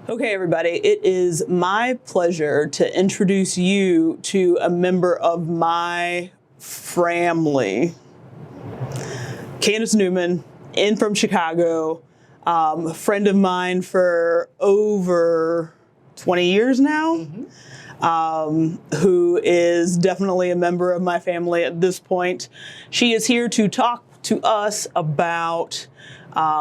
Okay, everybody, it is my pleasure to introduce you to a member of my family. Candace Newman, in from Chicago, a friend of mine for over 20 years now, who is definitely a member of my family at this point. She is here to talk to us about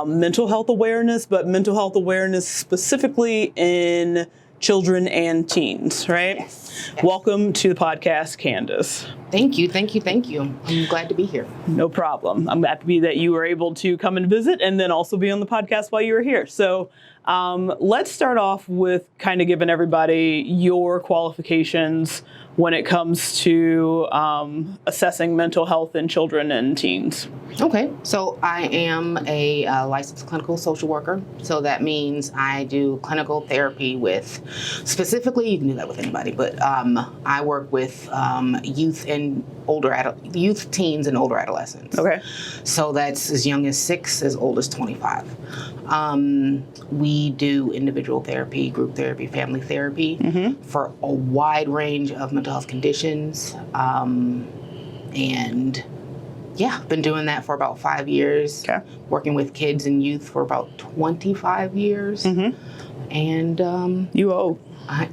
mental health awareness, but mental health awareness specifically in children and teens, right? Yes. Welcome to the podcast, Candace. Thank you. I'm glad to be here. No problem. I'm happy that you were able to come and visit and then also be on the podcast while you were here. So let's start off with kind of giving everybody your qualifications when it comes to assessing mental health in children and teens. Okay, so I am a licensed clinical social worker. So that means I do clinical therapy with, specifically, you can do that with anybody, but I work with youth, teens, and older adolescents. Okay. So that's as young as 6, as old as 25. We do individual therapy, group therapy, family therapy for a wide range of mental health conditions. And yeah, been doing that for about 5 years. Okay. Working Working with kids and youth for about 25 years. And you owe. I'm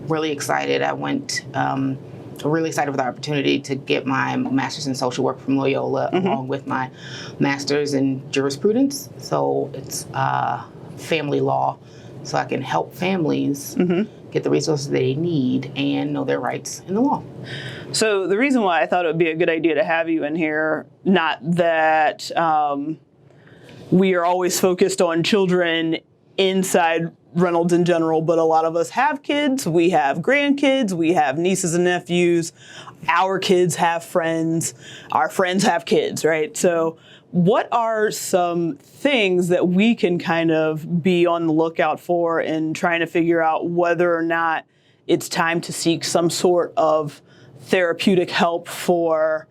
really excited. Really excited for the opportunity to get my master's in social work from Loyola, along with my master's in jurisprudence. So it's family law, so I can help families get the resources they need and know their rights in the law. So the reason why I thought it would be a good idea to have you in here, not that we are always focused on children inside Reynolds in general, but a lot of us have kids, we have grandkids, we have nieces and nephews, our kids have friends, our friends have kids, right? So what are some things that we can kind of be on the lookout for in trying to figure out whether or not it's time to seek some sort of therapeutic help for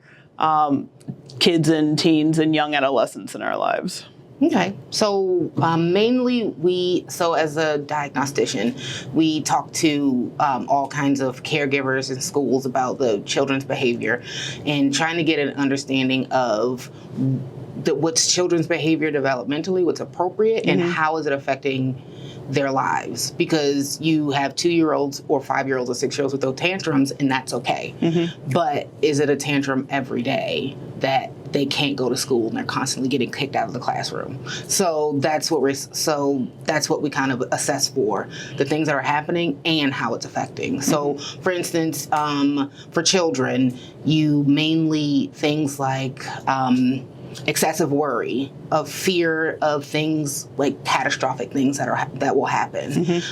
kids and teens and young adolescents in our lives? Okay, so mainly as a diagnostician, we talk to all kinds of caregivers in schools about the children's behavior and trying to get an understanding of what's children's behavior developmentally, what's appropriate, and how is it affecting their lives. Because you have 2-year-olds or 5-year-olds or 6-year-olds with those tantrums, and that's okay. But is it a tantrum every day that they can't go to school and they're constantly getting kicked out of the classroom? So that's what we kind of assess for, the things that are happening and how it's affecting. So for instance, for children, you mainly things like excessive worry, of fear of things like catastrophic things that will happen.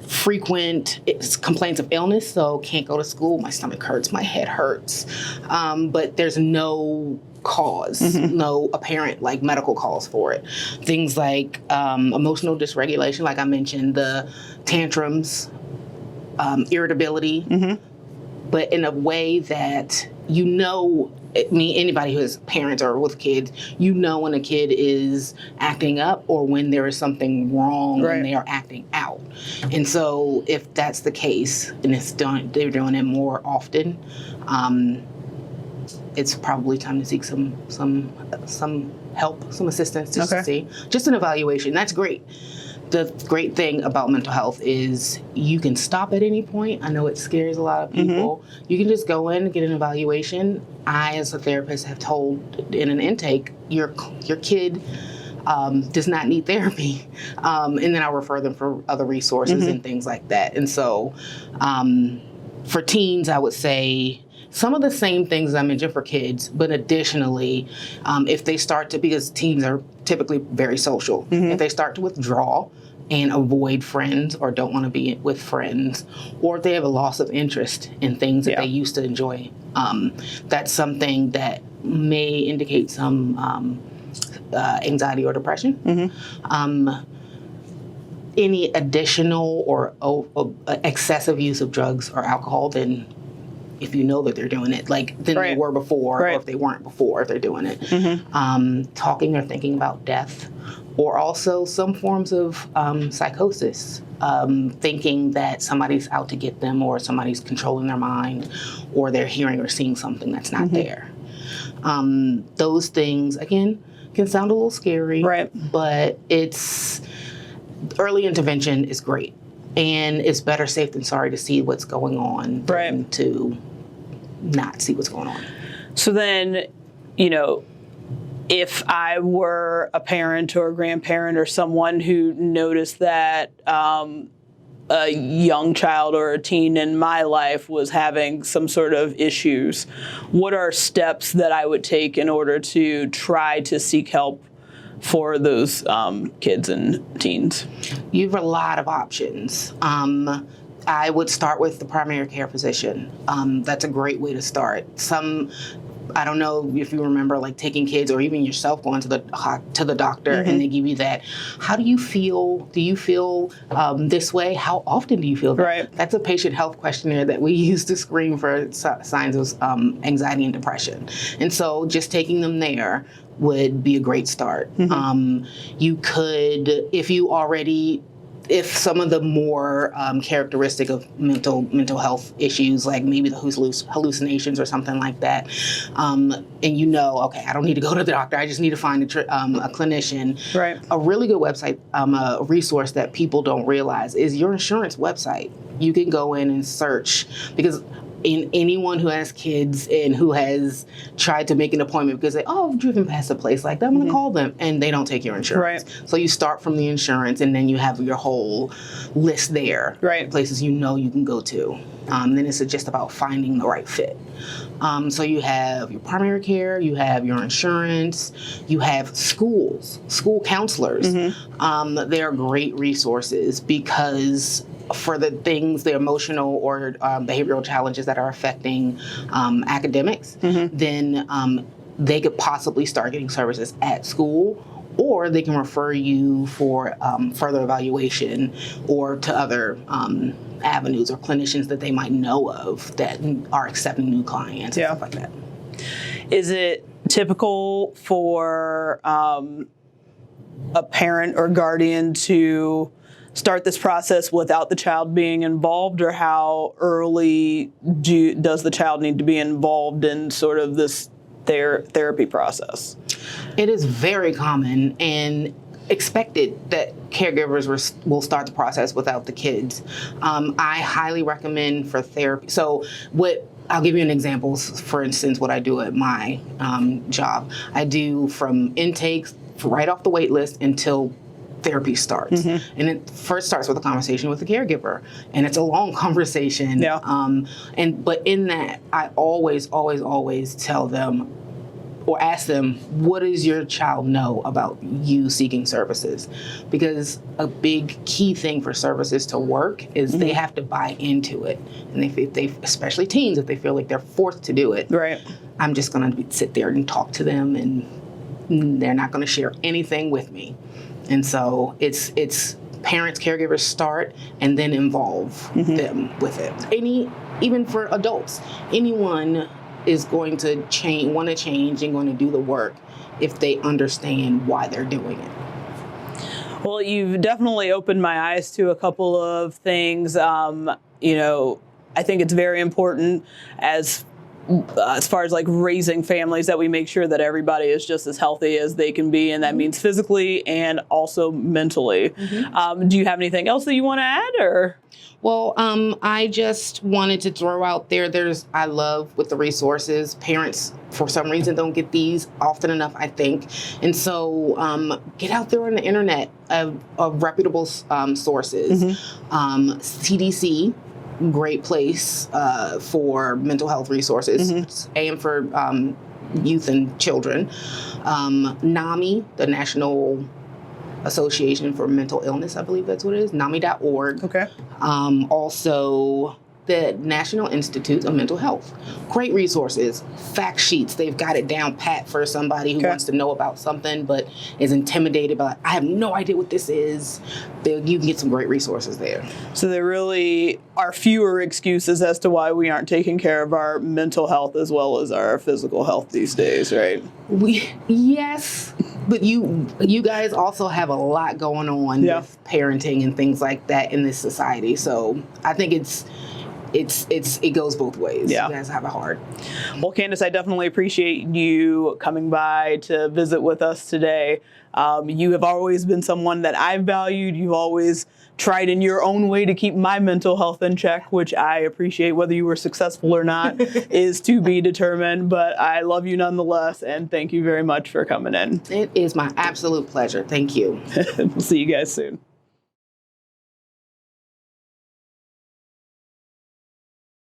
Frequent complaints of illness, so can't go to school, my stomach hurts, my head hurts, but there's no cause, no apparent like medical cause for it. Things like emotional dysregulation, like I mentioned, the tantrums, irritability, but in a way that anybody who has parents or with kids, when a kid is acting up or when there is something wrong and they are acting out. And so if that's the case and they're doing it more often, it's probably time to seek some help, some assistance to see. Just an evaluation. That's great. The great thing about mental health is you can stop at any point. I know it scares a lot of people. You can just go in and get an evaluation. I, as a therapist, have told in an intake, your kid does not need therapy. And then I'll refer them for other resources and things like that. And so for teens, I would say some of the same things I mentioned for kids, but additionally, if they start to, because teens are typically very social, if they start to withdraw and avoid friends or don't want to be with friends, or if they have a loss of interest in things that they used to enjoy, that's something that may indicate some anxiety or depression. Any additional or excessive use of drugs or alcohol, then if you know that they're doing it, like than they were before, or if they weren't before, if they're doing it. Talking or thinking about death, or also some forms of psychosis, thinking that somebody's out to get them, or somebody's controlling their mind, or they're hearing or seeing something that's not there. Those things, again, can sound a little scary, but it's early intervention is great. And it's better safe than sorry to see what's going on than to not see what's going on. So then, you know, if I were a parent or a grandparent or someone who noticed that a young child or a teen in my life was having some sort of issues, what are steps that I would take in order to try to seek help for those kids and teens? You have a lot of options. I would start with the primary care physician. That's a great way to start. I don't know if you remember, like taking kids or even yourself going to the doctor, and they give you that. How do you feel? Do you feel this way? How often do you feel that? That's a patient health questionnaire that we use to screen for signs of anxiety and depression. And so just taking them there would be a great start. You could, if some of the more characteristic of mental health issues, like maybe the hallucinations or something like that, and you know, okay, I don't need to go to the doctor, I just need to find a clinician. A really good website, a resource that people don't realize is your insurance website. You can go in and search, because anyone who has kids and who has tried to make an appointment because I've driven past a place like that, I'm going to call them, and they don't take your insurance. So you start from the insurance, and then you have your whole list there, places you know you can go to. Then it's just about finding the right fit. So you have your primary care, you have your insurance, you have school counselors. They're great resources, because for the things, the emotional or behavioral challenges that are affecting academics, then they could possibly start getting services at school, or they can refer you for further evaluation or to other avenues or clinicians that they might know of that are accepting new clients and stuff like that. Is it typical for a parent or guardian to start this process without the child being involved, or how early does the child need to be involved in sort of this therapy process? It is very common and expected that caregivers will start the process without the kids. I highly recommend for therapy. So I'll give you an example. For instance, what I do at my job, I do from intakes right off the wait list until therapy starts. And it first starts with a conversation with the caregiver, and it's a long conversation. But in that, I always tell them or ask them, what does your child know about you seeking services? Because a big key thing for services to work is they have to buy into it. And if they, especially teens, if they feel like they're forced to do it, I'm just going to sit there and talk to them, and they're not going to share anything with me. And so it's parents, caregivers start, and then involve them with it. Even for adults, anyone is going to want to change and going to do the work if they understand why they're doing it. Well, you've definitely opened my eyes to a couple of things. You know, I think it's very important as far as like raising families that we make sure that everybody is just as healthy as they can be, and that means physically and also mentally. Do you have anything else that you want to add, or? Well, I just wanted to throw out there, I love with the resources, parents for some reason don't get these often enough, I think. And so get out there on the internet of reputable sources. CDC, great place for mental health resources, and for youth and children. NAMI, the National Association for Mental Illness, I believe that's what it is, NAMI.org. Also, the National Institute of Mental Health. Great resources, fact sheets. They've got it down pat for somebody who wants to know about something but is intimidated by, I have no idea what this is. You can get some great resources there. So there really are fewer excuses as to why we aren't taking care of our mental health as well as our physical health these days, right? Yes, but you guys also have a lot going on with parenting and things like that in this society. So I think it goes both ways. Yeah. You guys have it hard. Well, Candace, I definitely appreciate you coming by to visit with us today. You have always been someone that I've valued. You've always tried in your own way to keep my mental health in check, which I appreciate. Whether you were successful or not is to be determined, but I love you nonetheless, and thank you very much for coming in. It is my absolute pleasure. Thank you. We'll see you guys soon.